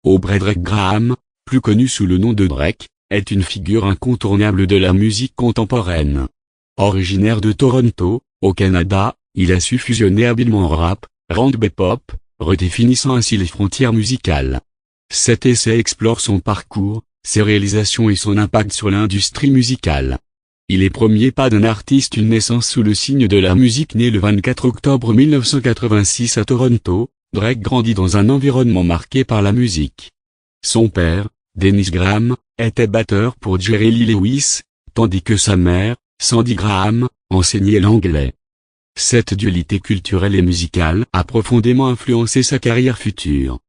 Aubrey Drake Graham, plus connu sous le nom de Drake, est une figure incontournable de la musique contemporaine. Originaire de Toronto, au Canada, il a su fusionner habilement rap, R&B pop, redéfinissant ainsi les frontières musicales. Cet essai explore son parcours, ses réalisations et son impact sur l'industrie musicale. Il est premier pas d'un artiste, une naissance sous le signe de la musique. Né le 24 octobre 1986 à Toronto, Drake grandit dans un environnement marqué par la musique. Son père, Dennis Graham, était batteur pour Jerry Lee Lewis, tandis que sa mère, Sandy Graham, enseignait l'anglais. Cette dualité culturelle et musicale a profondément influencé sa carrière future.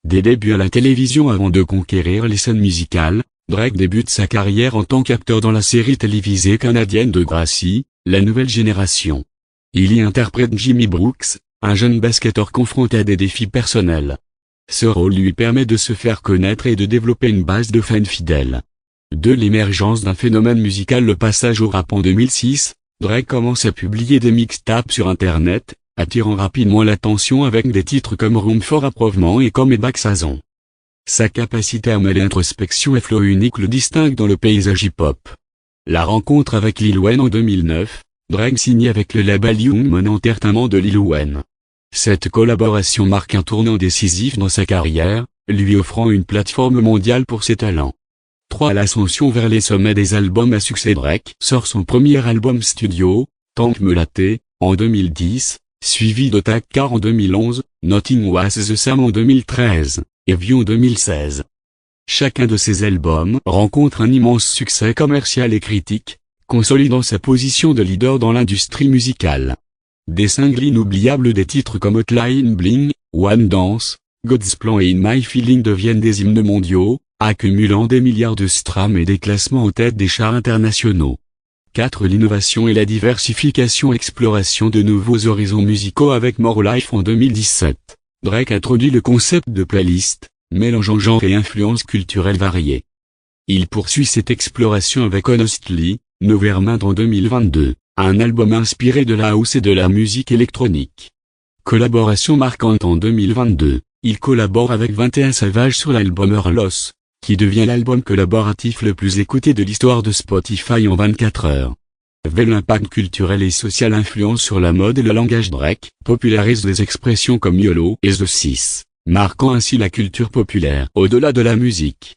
Des débuts à la télévision avant de conquérir les scènes musicales, Drake débute sa carrière en tant qu'acteur dans la série télévisée canadienne de Gracie, La Nouvelle Génération. Il y interprète Jimmy Brooks, un jeune basketteur confronté à des défis personnels. Ce rôle lui permet de se faire connaître et de développer une base de fans fidèles. De l'émergence d'un phénomène musical, le passage au rap en 2006, Drake commence à publier des mixtapes sur Internet, attirant rapidement l'attention avec des titres comme Room for Improvement et Come Back Saison. Sa capacité à mêler introspection et flow unique le distingue dans le paysage hip-hop. La rencontre avec Lil Wayne en 2009, Drake signe avec le label Young Money Entertainment de Lil Wayne. Cette collaboration marque un tournant décisif dans sa carrière, lui offrant une plateforme mondiale pour ses talents. 3. À l'ascension vers les sommets des albums à succès, Drake sort son premier album studio, Tank Melaté, en 2010, suivi de Tag Car en 2011, Nothing Was the Same en 2013, et View en 2016. Chacun de ces albums rencontre un immense succès commercial et critique, consolidant sa position de leader dans l'industrie musicale. Des singles inoubliables des titres comme Hotline Bling, One Dance, God's Plan et In My Feeling deviennent des hymnes mondiaux, accumulant des milliards de streams et des classements en tête des charts internationaux. 4. L'innovation et la diversification. Exploration de nouveaux horizons musicaux avec More Life en 2017. Drake introduit le concept de playlist, mélangeant genres et influences culturelles variées. Il poursuit cette exploration avec Honestly, Nevermind en 2022, un album inspiré de la house et de la musique électronique. Collaboration marquante en 2022, il collabore avec 21 Savage sur l'album Her Loss, qui devient l'album collaboratif le plus écouté de l'histoire de Spotify en 24 heures. L'impact culturel et social influence sur la mode et le langage. Drake popularise des expressions comme YOLO et The Six, marquant ainsi la culture populaire au-delà de la musique.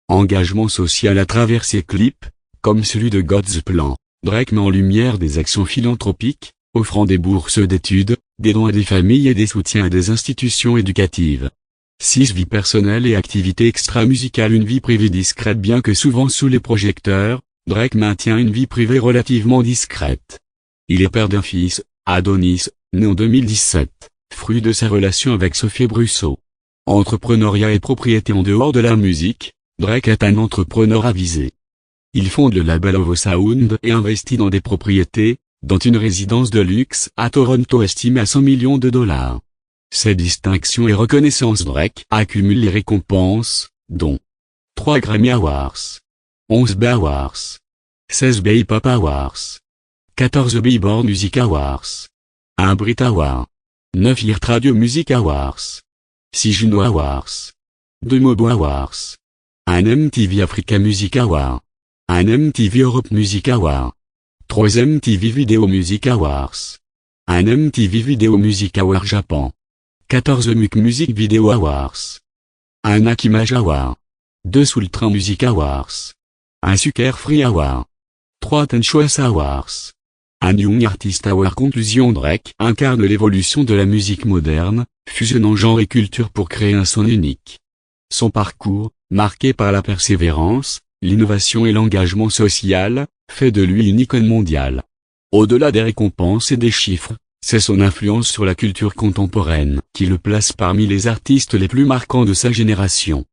Engagement social à travers ses clips, comme celui de God's Plan, Drake met en lumière des actions philanthropiques, offrant des bourses d'études, des dons à des familles et des soutiens à des institutions éducatives. 6. Vie personnelle et activités extra-musicales. Une vie privée discrète. Bien que souvent sous les projecteurs, Drake maintient une vie privée relativement discrète. Il est père d'un fils, Adonis, né en 2017, fruit de sa relation avec Sophie Brusso. Entrepreneuriat et propriété. En dehors de la musique, Drake est un entrepreneur avisé. Il fonde le label Ovo Sound et investit dans des propriétés, dont une résidence de luxe à Toronto estimée à $100 millions. Ces distinctions et reconnaissances. Drake accumule les récompenses, dont 3 Grammy Awards, 11 BET Awards, 16 BET Hip Hop Awards, 14 Billboard Music Awards, 1 Brit Award, 9 Earth Radio Music Awards, 6 Juno Awards, 2 Mobo Awards, 1 MTV Africa Music Award, 1 MTV Europe Music Award, 3 MTV Video Music Awards, 1 MTV Video Music Award Japan, 14 MUC Music Video Awards, 1 Akimage Award, 2 Soultrain Music Awards, 1 Sucker Free Award, 3 Ten Choice Awards, 1 Young Artist Award. Conclusion. Drake incarne l'évolution de la musique moderne, fusionnant genre et culture pour créer un son unique. Son parcours, marqué par la persévérance, l'innovation et l'engagement social, fait de lui une icône mondiale. Au-delà des récompenses et des chiffres, c'est son influence sur la culture contemporaine qui le place parmi les artistes les plus marquants de sa génération.